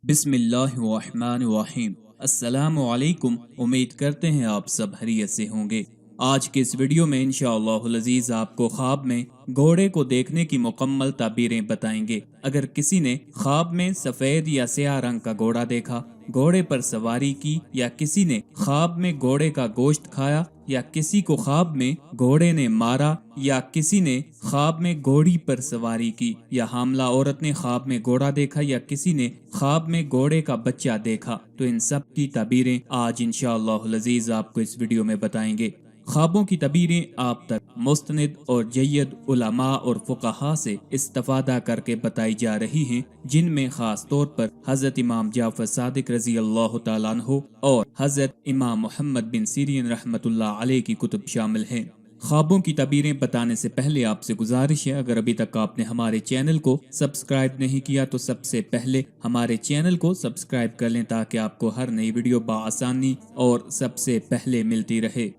बिस्मिल्लाहिर्रहमानिर्रहीम। अस्सलामुअलैकुम। उम्मीद करते हैं आप सब खैरियत से होंगे। आज के इस वीडियो में इंशाअल्लाहुल अज़ीज़ आपको ख्वाब में घोड़े को देखने की मुकम्मल ताबीरें बताएंगे। अगर किसी ने ख्वाब में सफ़ेद या स्याह रंग का घोड़ा देखा, घोड़े पर सवारी की, या किसी ने ख्वाब में घोड़े का गोश्त खाया, या किसी को ख्वाब में घोड़े ने मारा, या किसी ने ख्वाब में घोड़ी पर सवारी की, या हामला औरत ने ख्वाब में घोड़ा देखा, या किसी ने ख्वाब में घोड़े का बच्चा देखा, तो इन सब की ताबीरें आज इंशाअल्लाहुल अज़ीज़ आपको इस वीडियो में बताएंगे। ख्वाबों की तबीरें आप तक मुस्तनिद और जय्यद उलमा और फुक़हा से इस्तिफ़ादा करके बताई जा रही हैं, जिनमें खास तौर पर हज़रत इमाम जाफ़र सादिक रज़ी अल्लाह तआला अन्हु और हज़रत इमाम मोहम्मद बिन सीरीन रहमतुल्लाह अलैह की कुतुब शामिल हैं। ख्वाबों की तबीरें बताने से पहले आपसे गुजारिश है, अगर अभी तक आपने हमारे चैनल को सब्सक्राइब नहीं किया तो सबसे पहले हमारे चैनल को सब्सक्राइब कर लें, ताकि आपको हर नई वीडियो बआसानी और सबसे पहले मिलती रहे।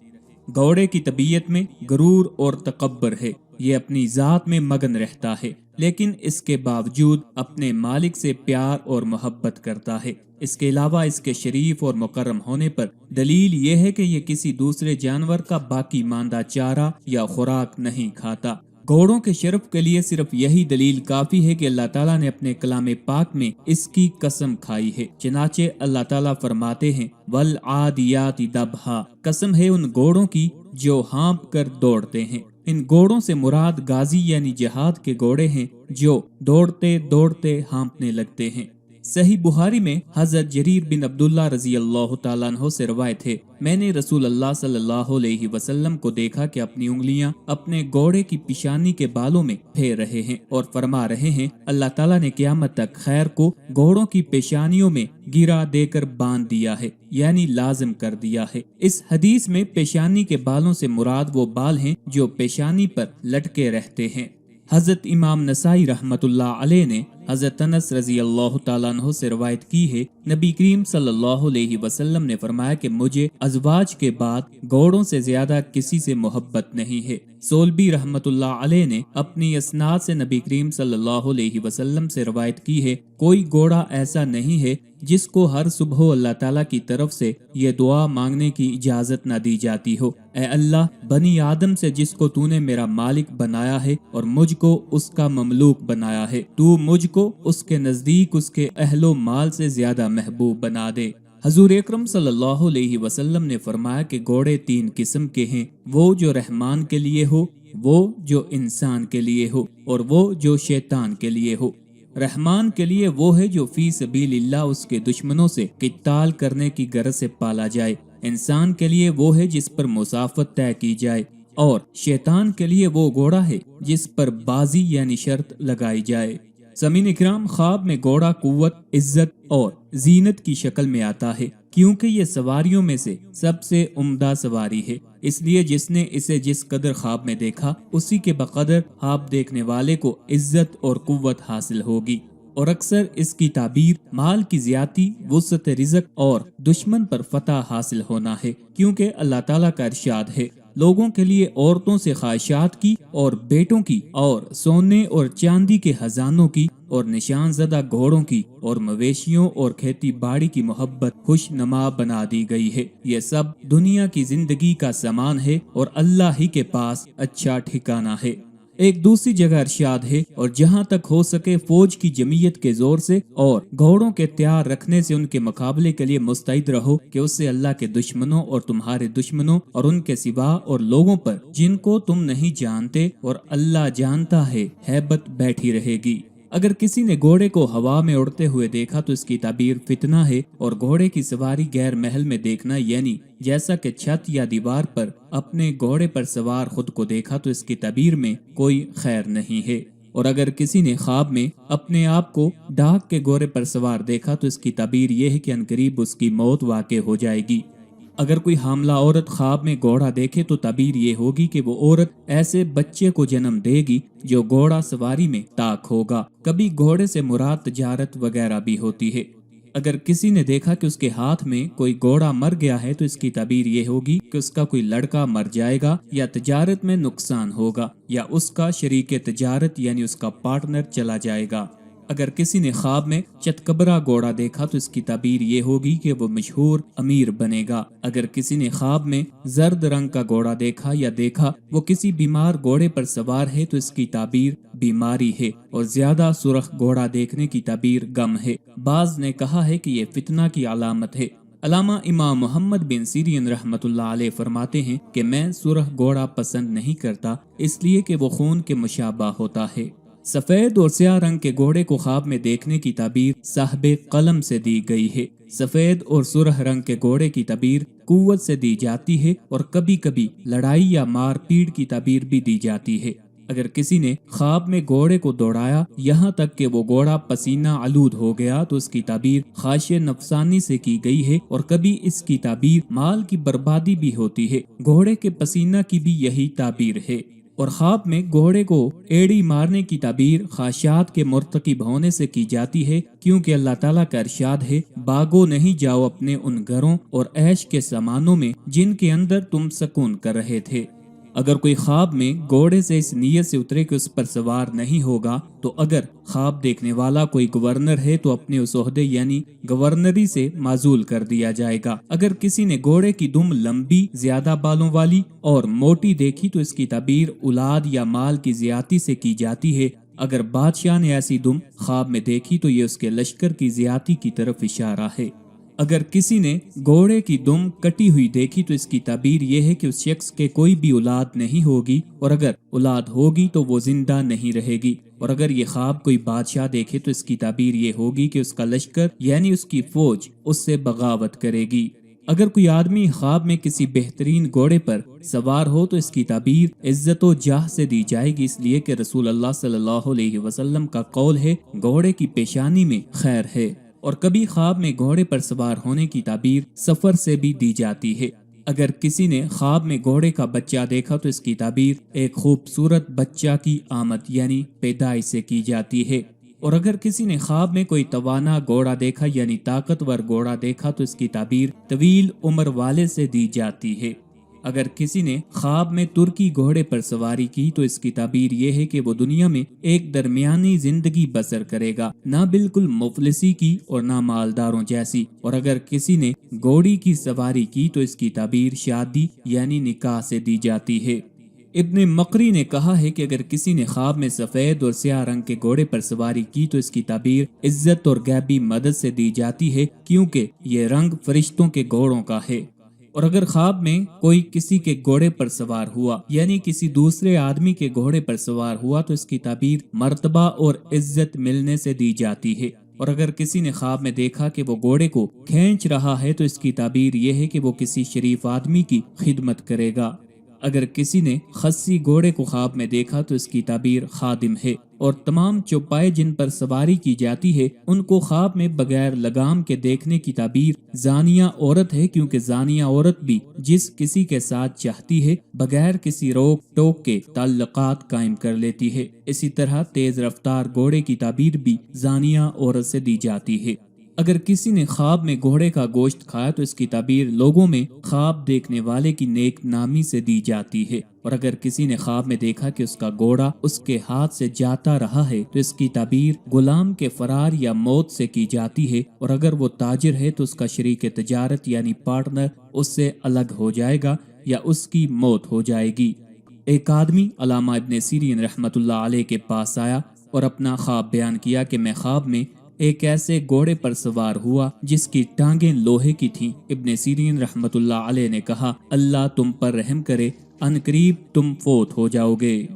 घोड़े की तबीयत में गरूर और तकब्बर है। ये अपनी जात में मगन रहता है, लेकिन इसके बावजूद अपने मालिक से प्यार और मोहब्बत करता है। इसके अलावा इसके शरीफ और मुकर्रम होने पर दलील ये है कि ये किसी दूसरे जानवर का बाकी मांदा चारा या खुराक नहीं खाता। घोड़ों के शरफ के लिए सिर्फ यही दलील काफी है कि अल्लाह ताला ने अपने कलाम पाक में इसकी कसम खाई है। चनाचे अल्लाह ताला फरमाते हैं, वल आदियाति दबहा, कसम है उन घोड़ों की जो हाँप कर दौड़ते हैं। इन घोड़ों से मुराद गाजी यानी जिहाद के घोड़े हैं, जो दौड़ते दौड़ते हाँपने लगते हैं। सही बुखारी में हजरत जरीर बिन अब्दुल्ला रजी अल्लाह तआला अन्हु से रवायत है, मैंने रसूल अल्लाह सल्लल्लाहु अलैहि वसल्लम को देखा कि अपनी उंगलियां अपने घोड़े की पिशानी के बालों में फेर रहे हैं और फरमा रहे हैं, अल्लाह ताला ने क़यामत तक खैर को घोड़ों की पेशानियों में गिरा देकर बांध दिया है, यानी लाजिम कर दिया है। इस हदीस में पेशानी के बालों से मुराद वो बाल हैं जो पेशानी पर लटके रहते हैं। हजरत इमाम नसाई रहमतुल्लाह अलैह ने हजरत अनस रजी अल्लाह तआला अन्हु से रवायत की है, नबी करीम सल्लल्लाहु अलैहि वसल्लम ने फरमाया कि मुझे अज़वाज के बाद घोड़ों से ज्यादा किसी से मोहब्बत नहीं है। सोलबी रहमतुल्लाह अलैह ने अपनी इसनाद से नबी करीम सल्लल्लाहु अलैहि वसल्लम से रवायत की है, कोई घोड़ा ऐसा नहीं है जिसको हर सुबह अल्लाह ताला की तरफ से ये दुआ मांगने की इजाजत न दी जाती हो, ऐ अल्लाह, बनी आदम से जिसको तूने मेरा मालिक बनाया है और मुझको उसका ममलूक बनाया है, तू मुझको उसके नजदीक उसके अहलो माल से ज्यादा महबूब बना दे। हजूर अकरम सल्लल्लाहु अलैहि वसल्लम ने फरमाया कि घोड़े तीन किस्म के हैं, वो जो रहमान के लिए हो, वो जो इंसान के लिए हो, और वो जो शैतान के लिए हो। रहमान के लिए वो है जो फी सबीलिल्लाह उसके दुश्मनों से किताल करने की गरज से पाला जाए। इंसान के लिए वो है जिस पर मुसाफत तय की जाए, और शैतान के लिए वो घोड़ा है जिस पर बाजी यानी शर्त लगाई जाए। ज़मीन इकराम, ख्वाब में घोड़ा कुव्वत, इज्जत और जीनत की शक्ल में आता है, क्योंकि ये सवारियों में से सबसे उम्दा सवारी है। इसलिए जिसने इसे जिस कदर ख्वाब में देखा, उसी के बकदर ख्वाब देखने वाले को इज्जत और कुव्वत हासिल होगी। और अक्सर इसकी ताबीर माल की ज्यादती, वुसअत रिज़्क और दुश्मन पर फतह हासिल होना है, क्योंकि अल्लाह ताला का इरशाद है, लोगों के लिए औरतों से ख्वाहिशात की और बेटों की और सोने और चांदी के खजानों की और निशान ज़दा घोड़ों की और मवेशियों और खेती बाड़ी की मोहब्बत खुशनुमा बना दी गई है। ये सब दुनिया की जिंदगी का सामान है और अल्लाह ही के पास अच्छा ठिकाना है। एक दूसरी जगह इरशाद है, और जहाँ तक हो सके फौज की जमीयत के जोर से और घोड़ों के तैयार रखने से उनके मुकाबले के लिए मुस्तैद रहो, कि उससे अल्लाह के दुश्मनों और तुम्हारे दुश्मनों और उनके सिवा और लोगों पर जिनको तुम नहीं जानते और अल्लाह जानता है, हैबत बैठी रहेगी। अगर किसी ने घोड़े को हवा में उड़ते हुए देखा तो इसकी ताबीर फितना है, और घोड़े की सवारी गैर महल में देखना, यानी जैसा कि छत या दीवार पर अपने घोड़े पर सवार खुद को देखा, तो इसकी ताबीर में कोई खैर नहीं है। और अगर किसी ने ख्वाब में अपने आप को डाक के घोड़े पर सवार देखा, तो इसकी ताबीर यह है कि अनकरीब उसकी मौत वाक़ई हो जाएगी। अगर कोई हामला औरत ख्वाब में घोड़ा देखे, तो ताबीर ये होगी कि वो औरत ऐसे बच्चे को जन्म देगी जो घोड़ा सवारी में ताक होगा। कभी घोड़े से मुराद तजारत वगैरह भी होती है। अगर किसी ने देखा कि उसके हाथ में कोई घोड़ा मर गया है, तो इसकी ताबीर ये होगी कि उसका कोई लड़का मर जाएगा, या तजारत में नुकसान होगा, या उसका शरीके तजारत यानी उसका पार्टनर चला जाएगा। اگر کسی نے خواب میں چتکبرا گھوڑا دیکھا تو اس کی تعبیر یہ ہوگی کہ وہ مشہور امیر بنے گا۔ اگر کسی نے خواب میں زرد رنگ کا گھوڑا دیکھا یا دیکھا وہ کسی بیمار گھوڑے پر سوار ہے تو اس کی تعبیر بیماری ہے، اور زیادہ سرخ گھوڑا دیکھنے کی تعبیر غم ہے۔ بعض نے کہا ہے کہ یہ فتنہ کی علامت ہے۔ علامہ امام محمد بن سیرین رحمت اللہ علیہ فرماتے ہیں کہ میں سرخ گھوڑا پسند نہیں کرتا، اس لیے کہ وہ خون کے مشابہ ہوتا ہے۔ سفید اور سیاہ رنگ کے گھوڑے کو خواب میں دیکھنے کی تعبیر صاحب قلم سے دی گئی ہے۔ سفید اور سرخ رنگ کے گھوڑے کی تعبیر قوت سے دی جاتی ہے، اور کبھی کبھی لڑائی یا مار پیٹ کی تعبیر بھی دی جاتی ہے۔ اگر کسی نے خواب میں گھوڑے کو دوڑایا یہاں تک کہ وہ گھوڑا پسینہ آلود ہو گیا تو اس کی تعبیر خواہش نفسانی سے کی گئی ہے، اور کبھی اس کی تعبیر مال کی بربادی بھی ہوتی ہے۔ گھوڑے کے پسینہ کی بھی یہی تعبیر ہے۔ اور خواب میں گھوڑے کو ایڑی مارنے کی تعبیر خواہشات کے مرتکب ہونے سے کی جاتی ہے، کیونکہ اللہ تعالیٰ کا ارشاد ہے، بھاگو نہیں جاؤ اپنے ان گھروں اور عیش کے سامانوں میں جن کے اندر تم سکون کر رہے تھے۔ اگر کوئی خواب میں گھوڑے سے اس نیت سے اترے کہ اس پر سوار نہیں ہوگا، تو اگر خواب دیکھنے والا کوئی گورنر ہے تو اپنے اس عہدے یعنی گورنری سے معزول کر دیا جائے گا۔ اگر کسی نے گھوڑے کی دم لمبی، زیادہ بالوں والی اور موٹی دیکھی تو اس کی تعبیر اولاد یا مال کی زیادتی سے کی جاتی ہے۔ اگر بادشاہ نے ایسی دم خواب میں دیکھی تو یہ اس کے لشکر کی زیادتی کی طرف اشارہ ہے۔ اگر کسی نے گھوڑے کی دم کٹی ہوئی دیکھی تو اس کی تعبیر یہ ہے کہ اس شخص کے کوئی بھی اولاد نہیں ہوگی، اور اگر اولاد ہوگی تو وہ زندہ نہیں رہے گی۔ اور اگر یہ خواب کوئی بادشاہ دیکھے تو اس کی تعبیر یہ ہوگی کہ اس کا لشکر یعنی اس کی فوج اس سے بغاوت کرے گی۔ اگر کوئی آدمی خواب میں کسی بہترین گھوڑے پر سوار ہو تو اس کی تعبیر عزت و جاہ سے دی جائے گی، اس لیے کہ رسول اللہ صلی اللہ علیہ وسلم کا قول ہے، گھوڑے کی پیشانی میں خیر ہے۔ اور کبھی خواب میں گھوڑے پر سوار ہونے کی تعبیر سفر سے بھی دی جاتی ہے۔ اگر کسی نے خواب میں گھوڑے کا بچہ دیکھا تو اس کی تعبیر ایک خوبصورت بچہ کی آمد یعنی پیدائش سے کی جاتی ہے۔ اور اگر کسی نے خواب میں کوئی توانا گھوڑا دیکھا یعنی طاقتور گھوڑا دیکھا تو اس کی تعبیر طویل عمر والے سے دی جاتی ہے۔ اگر کسی نے خواب میں ترکی گھوڑے پر سواری کی تو اس کی تعبیر یہ ہے کہ وہ دنیا میں ایک درمیانی زندگی بسر کرے گا، نہ بالکل مفلسی کی اور نہ مالداروں جیسی۔ اور اگر کسی نے گھوڑی کی سواری کی تو اس کی تعبیر شادی یعنی نکاح سے دی جاتی ہے۔ ابن مقری نے کہا ہے کہ اگر کسی نے خواب میں سفید اور سیاہ رنگ کے گھوڑے پر سواری کی تو اس کی تعبیر عزت اور غیبی مدد سے دی جاتی ہے، کیونکہ یہ رنگ فرشتوں کے گھوڑوں کا ہے۔ اور اگر خواب میں کوئی کسی کے گھوڑے پر سوار ہوا یعنی کسی دوسرے آدمی کے گھوڑے پر سوار ہوا تو اس کی تعبیر مرتبہ اور عزت ملنے سے دی جاتی ہے۔ اور اگر کسی نے خواب میں دیکھا کہ وہ گھوڑے کو کھینچ رہا ہے تو اس کی تعبیر یہ ہے کہ وہ کسی شریف آدمی کی خدمت کرے گا۔ اگر کسی نے خصی گھوڑے کو خواب میں دیکھا تو اس کی تعبیر خادم ہے، اور تمام چوپائے جن پر سواری کی جاتی ہے ان کو خواب میں بغیر لگام کے دیکھنے کی تعبیر زانیہ عورت ہے، کیونکہ زانیہ عورت بھی جس کسی کے ساتھ چاہتی ہے بغیر کسی روک ٹوک کے تعلقات قائم کر لیتی ہے۔ اسی طرح تیز رفتار گھوڑے کی تعبیر بھی زانیہ عورت سے دی جاتی ہے۔ اگر کسی نے خواب میں گھوڑے کا گوشت کھایا تو اس کی تعبیر لوگوں میں خواب دیکھنے والے کی نیک نامی سے دی جاتی ہے۔ اور اگر کسی نے خواب میں دیکھا کہ اس کا گھوڑا اس کے ہاتھ سے جاتا رہا ہے تو اس کی تعبیر غلام کے فرار یا موت سے کی جاتی ہے۔ اور اگر وہ تاجر ہے تو اس کا شریک تجارت یعنی پارٹنر اس سے الگ ہو جائے گا یا اس کی موت ہو جائے گی۔ ایک آدمی علامہ ابن سیرین رحمت اللہ علیہ کے پاس آیا اور اپنا خواب بیان کیا کہ میں خواب میں ایک ایسے گھوڑے پر سوار ہوا جس کی ٹانگیں لوہے کی تھیں۔ ابن سیرین رحمت اللہ علیہ نے کہا، اللہ تم پر رحم کرے، ان قریب تم فوت ہو جاؤ گے۔